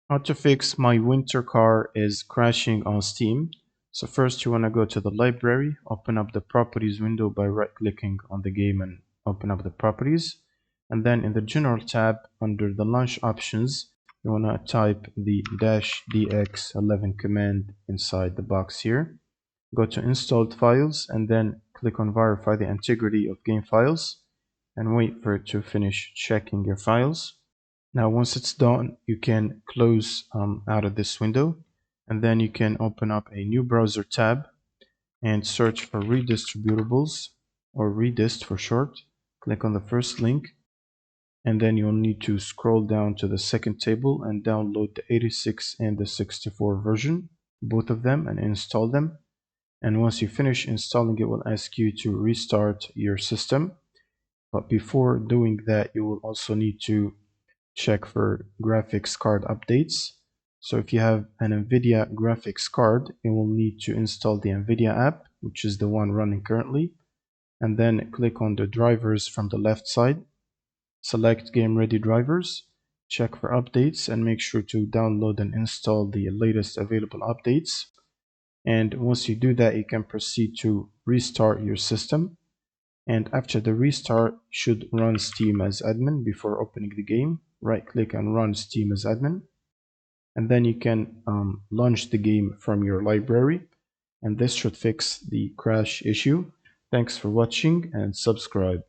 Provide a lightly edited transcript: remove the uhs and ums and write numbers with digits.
How to fix my winter car is crashing on Steam. So first you want to go to the library, open up the properties window by right clicking on the game and open up the properties. And then in the general tab under the launch options, you want to type the -dx11 command inside the box here. Go to installed files and then click on verify the integrity of game files and wait for it to finish checking your files. Now, once it's done, you can close out of this window, and then you can open up a new browser tab and search for redistributables, or redist for short. Click on the first link, and then you'll need to scroll down to the second table and download the 86 and the 64 version, both of them, and install them. And once you finish installing, it will ask you to restart your system. But before doing that, you will also need to check for graphics card updates. So if you have an NVIDIA graphics card, you will need to install the NVIDIA app, which is the one running currently, and then click on the drivers from the left side, select Game Ready Drivers, check for updates, and make sure to download and install the latest available updates. And once you do that, you can proceed to restart your system. And after the restart, you should run Steam as admin before opening the game. Right click and run Steam as admin. And then you can launch the game from your library. And this should fix the crash issue. Thanks for watching and subscribe.